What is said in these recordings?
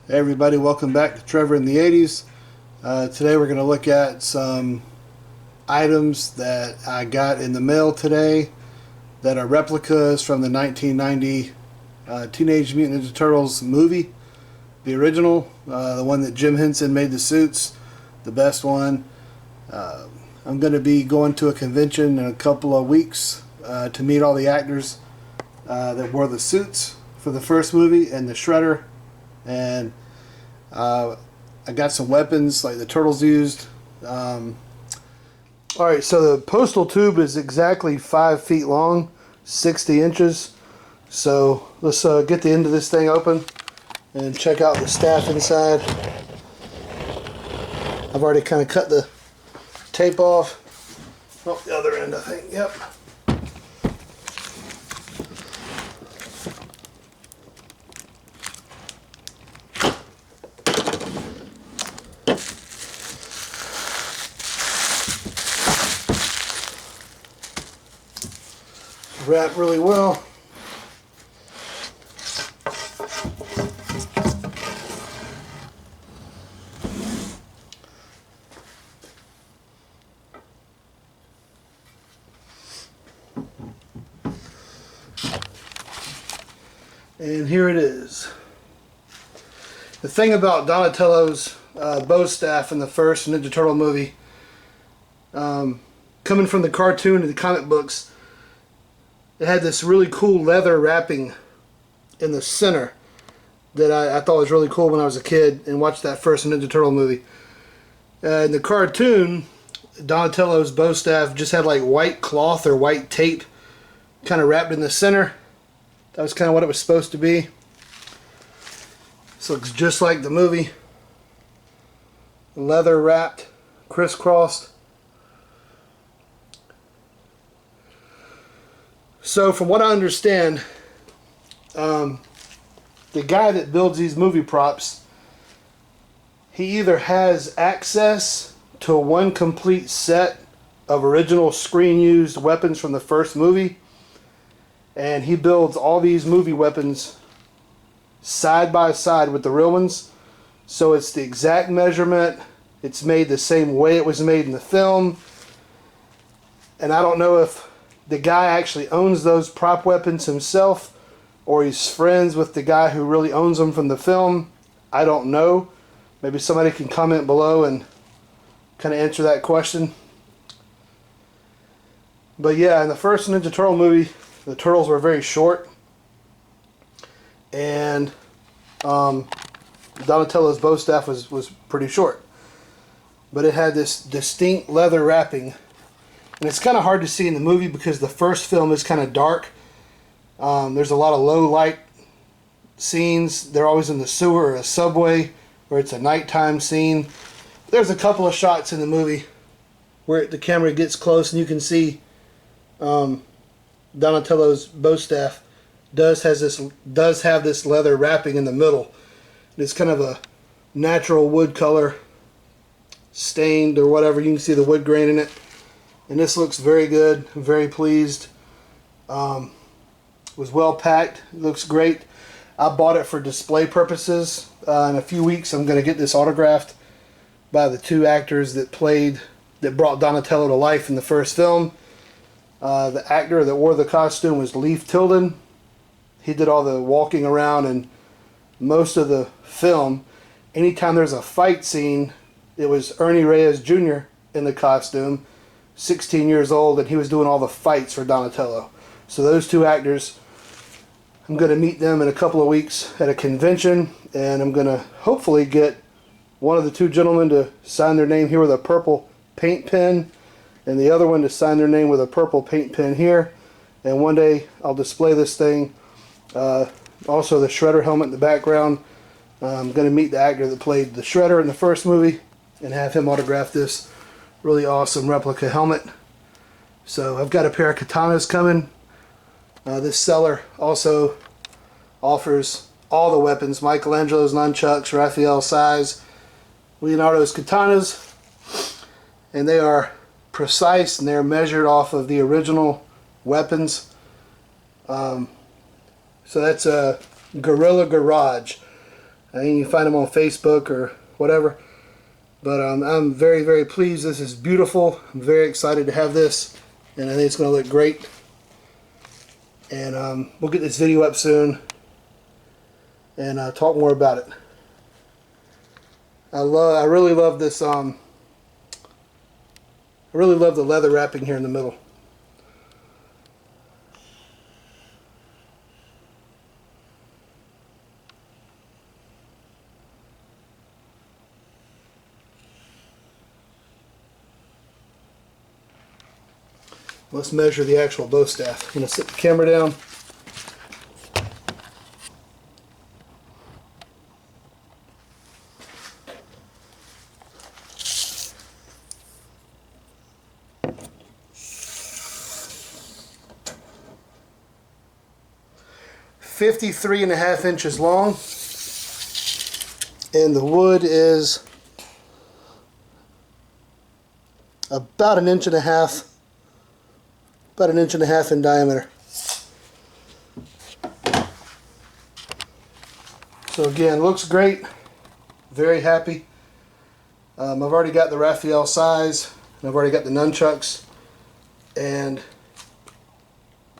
Hey everybody, welcome back to Trevor in the 80s. Today we're going to look at some items that I got in the mail today that are replicas from the 1990 Teenage Mutant Ninja Turtles movie. The original, the one that Jim Henson made the suits, the best one. I'm going to be going to a convention in a couple of weeks to meet all the actors that wore the suits for the first movie and the Shredder. And I got some weapons like the Turtles used. Alright, so the postal tube is exactly 5 feet long, 60 inches. So let's get the end of this thing open and check out the staff inside. I've already kind of cut the tape off. Oh, the other end, I think. Yep. Wrap really well. And here it is. The thing about Donatello's bow staff in the first Ninja Turtle movie, coming from the cartoon to the comic books, it had this really cool leather wrapping in the center that I thought was really cool when I was a kid and watched that first Ninja Turtle movie. In the cartoon, Donatello's bow staff just had like white cloth or white tape kind of wrapped in the center. That was kind of what it was supposed to be. This looks just like the movie. Leather wrapped, crisscrossed. So from what I understand, the guy that builds these movie props, he either has access to one complete set of original screen used weapons from the first movie, and he builds all these movie weapons side by side with the real ones, so it's the exact measurement, it's made the same way it was made in the film. And I don't know if the guy actually owns those prop weapons himself, or he's friends with the guy who really owns them from the film. I don't know. Maybe somebody can comment below and kind of answer that question. But yeah, in the first Ninja Turtle movie, the turtles were very short, and Donatello's bow staff was pretty short, but it had this distinct leather wrapping. And it's kind of hard to see in the movie because the first film is kind of dark. There's a lot of low light scenes. They're always in the sewer or a subway where it's a nighttime scene. There's a couple of shots in the movie where the camera gets close and you can see Donatello's bow staff does have this leather wrapping in the middle. It's kind of a natural wood color, stained or whatever. You can see the wood grain in it. And this looks very good. I'm very pleased. It was well packed. It looks great. I bought it for display purposes. In a few weeks I'm going to get this autographed by the two actors that brought Donatello to life in the first film. The actor that wore the costume was Leif Tilden. He did all the walking around and most of the film. Anytime there's a fight scene, it was Ernie Reyes Jr. in the costume. 16 years old, and he was doing all the fights for Donatello. So those two actors, I'm going to meet them in a couple of weeks at a convention, and I'm going to hopefully get one of the two gentlemen to sign their name here with a purple paint pen, and the other one to sign their name with a purple paint pen here. And one day I'll display this thing. Also the Shredder helmet in the background. I'm going to meet the actor that played the Shredder in the first movie and have him autograph this really awesome replica helmet. So I've got a pair of katanas coming. This seller also offers all the weapons: Michelangelo's nunchucks, Raphael's sais, Leonardo's katanas, and they are precise and they're measured off of the original weapons. So that's a Gorilla Garage. I mean, you find them on Facebook or whatever. But I'm very, very pleased. This is beautiful. I'm very excited to have this, and I think it's going to look great. And we'll get this video up soon and talk more about it. I really love this. I really love the leather wrapping here in the middle. Let's measure the actual bow staff. I'm going to sit the camera down. .53.5 inches long, and the wood is about an inch and a half. About an inch and a half in diameter. So again, looks great. Very happy. I've already got the Raphael size, and I've already got the nunchucks, and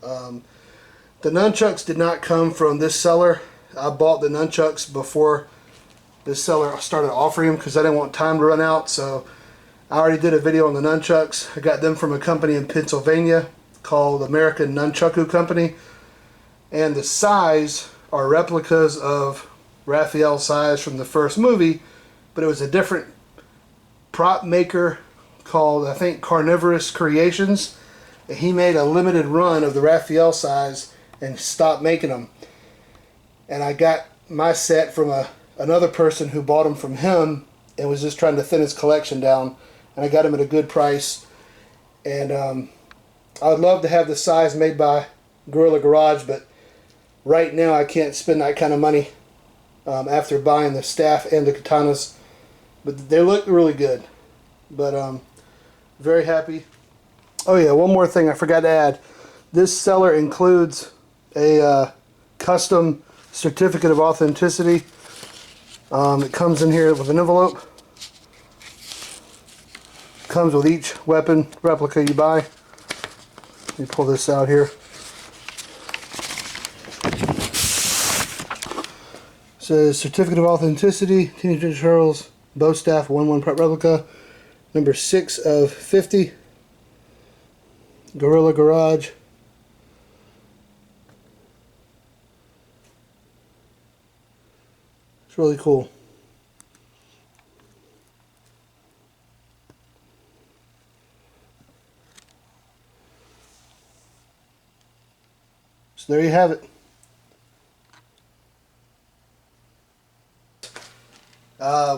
the nunchucks did not come from this seller. I bought the nunchucks before this seller started offering them because I didn't want time to run out. So I already did a video on the nunchucks. I got them from a company in Pennsylvania called American Nunchaku Company, and the size are replicas of Raphael size from the first movie, but it was a different prop maker called, I think, Carnivorous Creations. He made a limited run of the Raphael size and stopped making them, and I got my set from another person who bought them from him and was just trying to thin his collection down, and I got him at a good price. And I would love to have the size made by Gorilla Garage, but right now I can't spend that kind of money after buying the staff and the katanas. But they look really good. But very happy. Oh yeah, one more thing I forgot to add. This seller includes a custom certificate of authenticity. It comes in here with an envelope. Comes with each weapon replica you buy. Let me pull this out here. It says Certificate of Authenticity, Teenage Ninja Turtles, Bow Staff 1/1 Prep Replica, number 6 of 50, Gorilla Garage. It's really cool. So there you have it.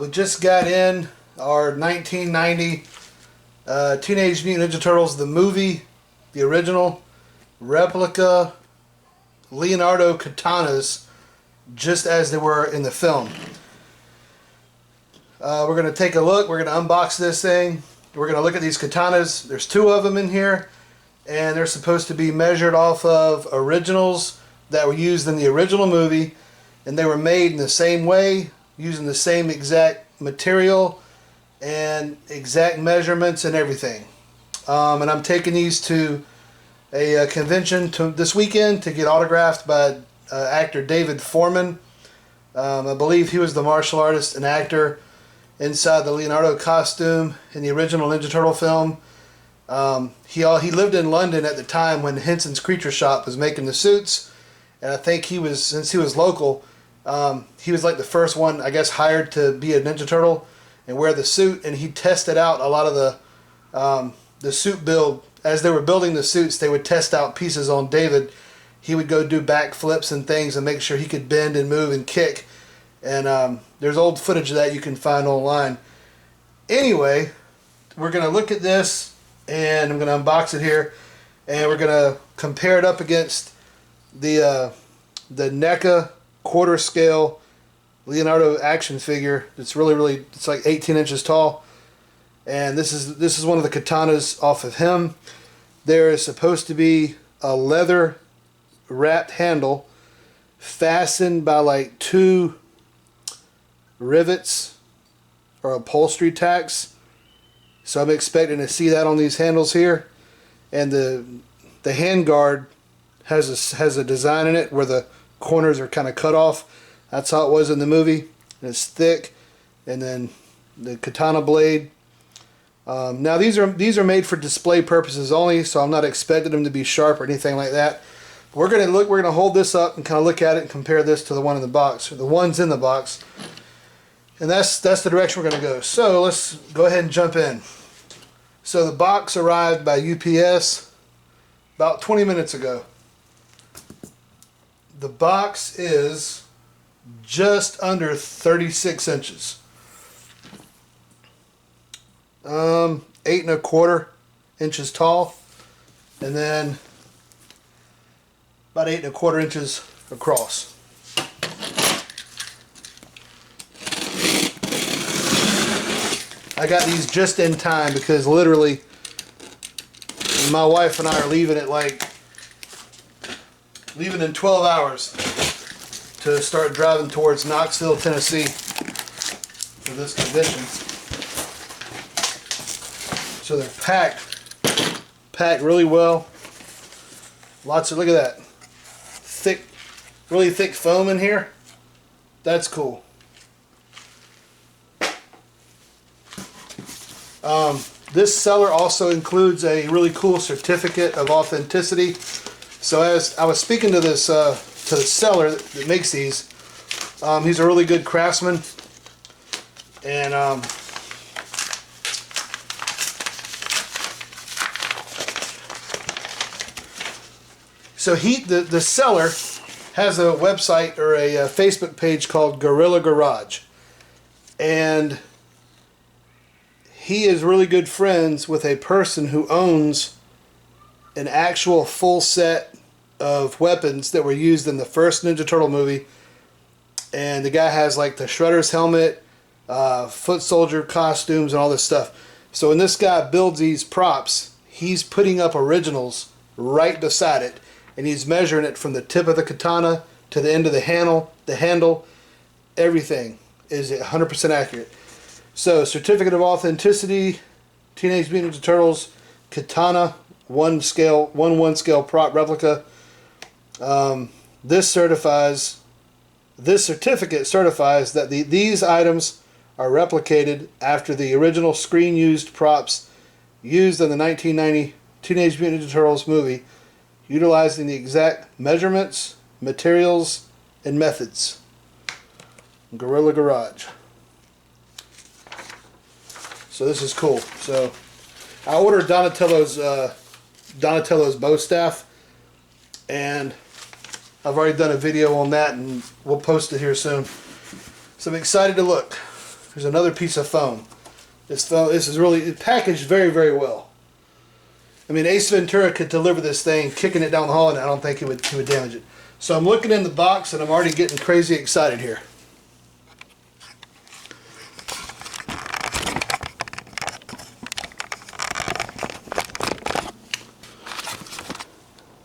We just got in our 1990 Teenage Mutant Ninja Turtles, the movie, the original, replica Leonardo Katanas, just as they were in the film. We're going to take a look. We're going to unbox this thing. We're going to look at these katanas. There's 2 of them in here, and they're supposed to be measured off of originals that were used in the original movie, and they were made in the same way, using the same exact material and exact measurements and everything. And I'm taking these to a convention this weekend to get autographed by actor David Foreman. I believe he was the martial artist and actor inside the Leonardo costume in the original Ninja Turtle film. He lived in London at the time when Henson's Creature Shop was making the suits, and I think since he was local, he was like the first one, I guess, hired to be a Ninja Turtle and wear the suit, and he tested out a lot of the suit build. As they were building the suits, they would test out pieces on David. He would go do backflips and things and make sure he could bend and move and kick. And there's old footage of that you can find online. Anyway, we're going to look at this, and I'm going to unbox it here, and we're going to compare it up against the NECA quarter scale Leonardo action figure. It's really, it's like 18 inches tall, and this is one of the katanas off of him. There is supposed to be a leather wrapped handle fastened by like 2 rivets or upholstery tacks. So I'm expecting to see that on these handles here. And the hand guard has a design in it where the corners are kind of cut off. That's how it was in the movie. And it's thick. And then the katana blade. Now these are made for display purposes only, so I'm not expecting them to be sharp or anything like that. We're gonna hold this up and kind of look at it and compare this to the one in the box, or the ones in the box. And that's the direction we're gonna go. So let's go ahead and jump in. So the box arrived by UPS about 20 minutes ago. The box is just under 36 inches. 8¼ inches tall, and then about 8¼ inches across. I got these just in time because literally my wife and I are leaving in 12 hours to start driving towards Knoxville, Tennessee for this convention. So they're packed really well. Lots of, look at that, thick, really thick foam in here. That's cool. This seller also includes a really cool certificate of authenticity. So as I was speaking to this to the seller that makes these, he's a really good craftsman, and so the seller has a website or a Facebook page called Gorilla Garage, and he is really good friends with a person who owns an actual full set of weapons that were used in the first Ninja Turtle movie. And the guy has like the Shredder's helmet, foot soldier costumes, and all this stuff. So when this guy builds these props, he's putting up originals right beside it, and he's measuring it from the tip of the katana to the end of the handle. Everything is 100% accurate. So, certificate of authenticity, Teenage Mutant Ninja Turtles Katana 1 scale prop replica. This certificate certifies that these items are replicated after the original screen-used props used in the 1990 Teenage Mutant Ninja Turtles movie, utilizing the exact measurements, materials, and methods. Gorilla Garage. So this is cool. So I ordered Donatello's bow staff, and I've already done a video on that, and we'll post it here soon. So I'm excited to look. There's another piece of foam. This is really packaged very, very well. I mean, Ace Ventura could deliver this thing, kicking it down the hall, and I don't think he would damage it. So I'm looking in the box, and I'm already getting crazy excited here.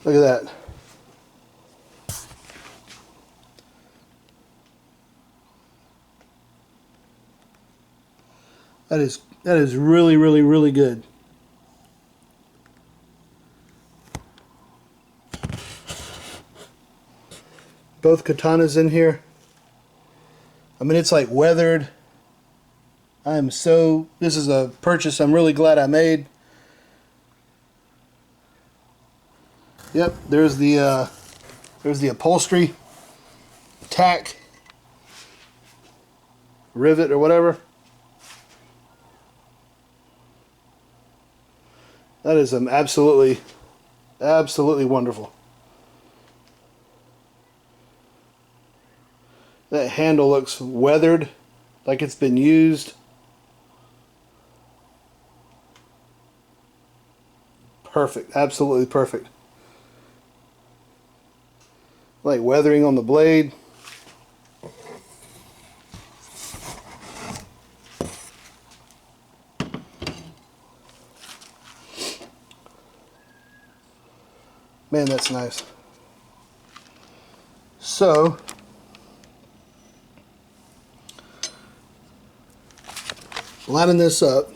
Look at that. That is really, really, really good. Both katanas in here. I mean, it's like weathered. This is a purchase I'm really glad I made. Yep, there's the upholstery tack, rivet or whatever. That is absolutely wonderful. That handle looks weathered, like it's been used. Perfect, absolutely perfect. Like weathering on the blade. Man, that's nice. So Lining this up,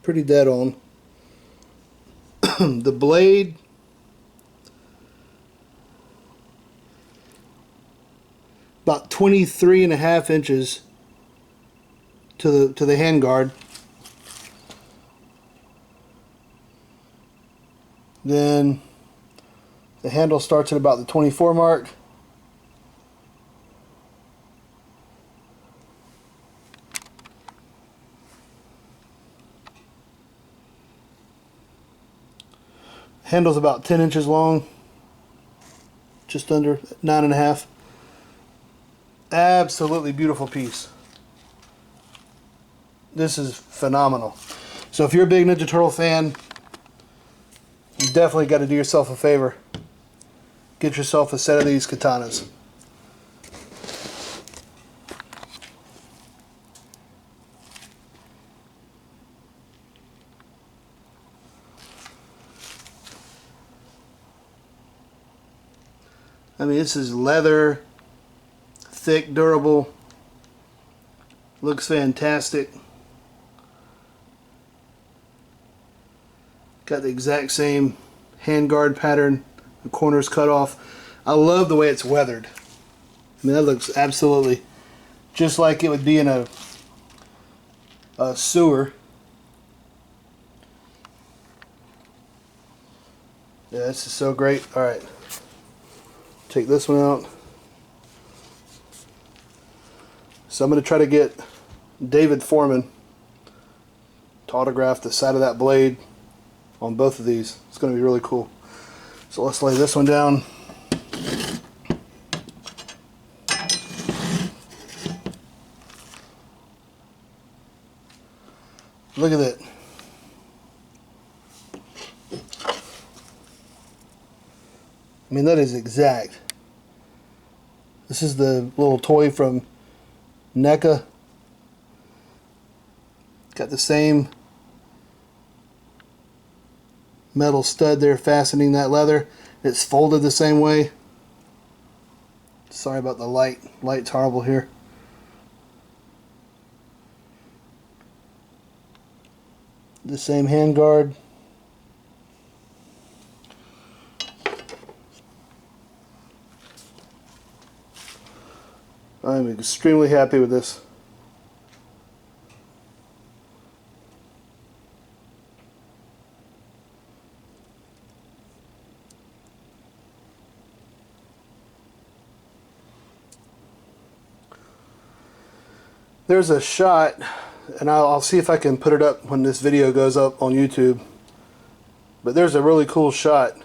pretty dead on. The blade about 23.5 inches to the handguard. Then the handle starts at about the 24 mark. Handle's about 10 inches long, just under 9.5. Absolutely beautiful piece. This is phenomenal. So if you're a big Ninja Turtle fan, you definitely got to do yourself a favor. Get yourself a set of these katanas. I mean, this is leather, thick, durable, looks fantastic. Got the exact same handguard pattern, the corners cut off. I love the way it's weathered. I mean, that looks absolutely just like it would be in a sewer. Yeah, this is so great. Alright. Take this one out. So I'm going to try to get David Foreman to autograph the side of that blade on both of these. It's going to be really cool. So let's lay this one down. Look at that. I mean, that is exact. This is the little toy from NECA. Got the same metal stud there fastening that leather. It's folded the same way. Sorry about the light. Light's horrible here. The same handguard. I'm extremely happy with this. There's a shot, and I'll see if I can put it up when this video goes up on YouTube, but there's a really cool shot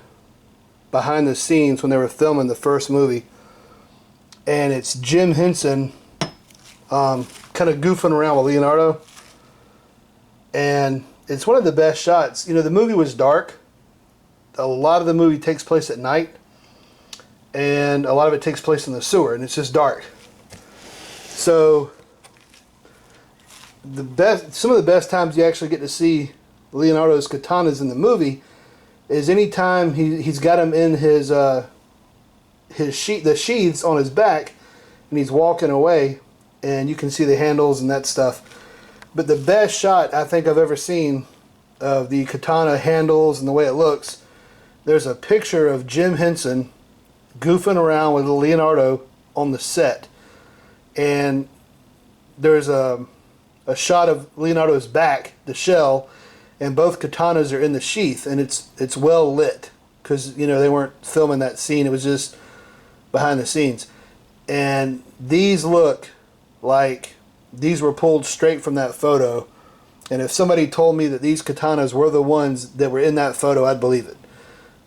behind the scenes when they were filming the first movie, and it's Jim Henson kind of goofing around with Leonardo, and it's one of the best shots. You know, the movie was dark. A lot of the movie takes place at night, and a lot of it takes place in the sewer, and it's just dark. So some of the best times you actually get to see Leonardo's katanas in the movie is anytime he's got them in the sheaths on his back, and he's walking away, and you can see the handles and that stuff. But the best shot I think I've ever seen of the katana handles and the way it looks, there's a picture of Jim Henson goofing around with Leonardo on the set, and there's a shot of Leonardo's back, the shell, and both katanas are in the sheath, and it's well lit because, you know, they weren't filming that scene. It was just behind the scenes, and these look like these were pulled straight from that photo. And if somebody told me that these katanas were the ones that were in that photo, I'd believe it.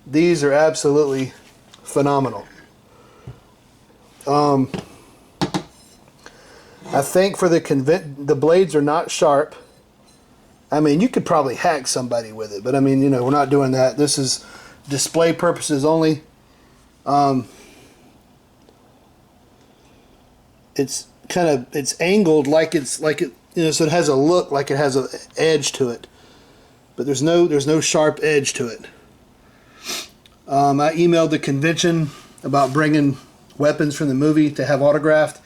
These are absolutely phenomenal. I think for the blades are not sharp. I mean, you could probably hack somebody with it, but I mean, you know, we're not doing that. This is display purposes only. It's angled like it, you know, so it has a look like it has an edge to it, but there's no sharp edge to it. I emailed the convention about bringing weapons from the movie to have autographed.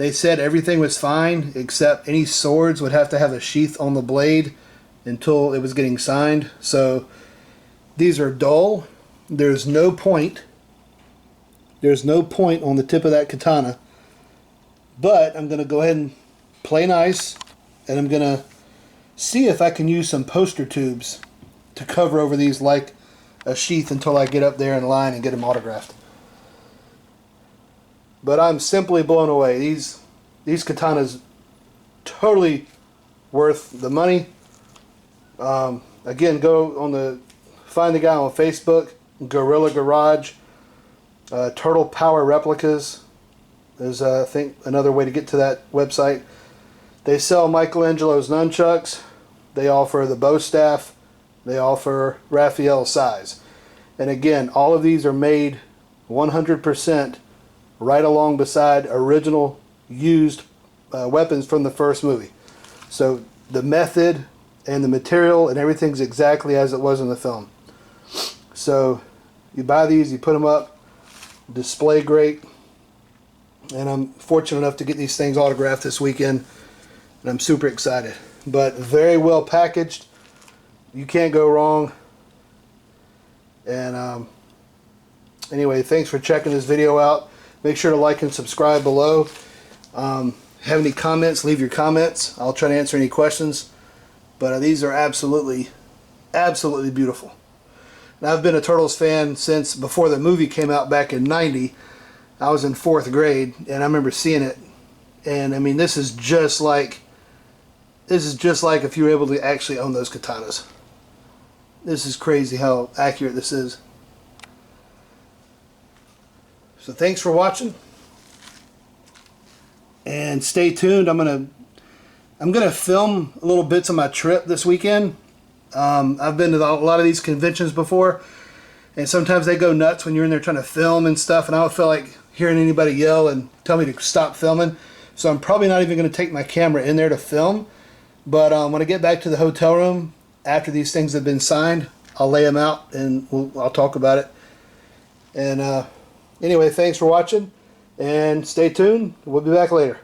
They said everything was fine except any swords would have to have a sheath on the blade until it was getting signed. So these are dull. There's no point. There's no point on the tip of that katana. But I'm going to go ahead and play nice, and I'm going to see if I can use some poster tubes to cover over these like a sheath until I get up there in line and get them autographed. But I'm simply blown away. These katanas totally worth the money. Again, find the guy on Facebook, Gorilla Garage. Turtle Power Replicas is I think another way to get to that website. They sell Michelangelo's nunchucks. They offer the bow staff. They offer Raphael's size. And again, all of these are made 100% right along beside original used weapons from the first movie. So the method and the material and everything's exactly as it was in the film. So you buy these, you put them up, display great, and I'm fortunate enough to get these things autographed this weekend, and I'm super excited. But very well packaged, you can't go wrong. And anyway, thanks for checking this video out. Make sure to like and subscribe below. Have any comments, leave your comments. I'll try to answer any questions. But these are absolutely beautiful. And I've been a Turtles fan since before the movie came out back in '90. I was in 4th grade, and I remember seeing it. And I mean, this is just like if you were able to actually own those katanas. This is crazy how accurate this is. So thanks for watching, and stay tuned. I'm gonna film little bits of my trip this weekend. I've been to a lot of these conventions before, and sometimes they go nuts when you're in there trying to film and stuff, and I don't feel like hearing anybody yell and tell me to stop filming. So I'm probably not even going to take my camera in there to film. But when I get back to the hotel room after these things have been signed, I'll lay them out and I'll talk about it. And anyway, thanks for watching, and stay tuned. We'll be back later.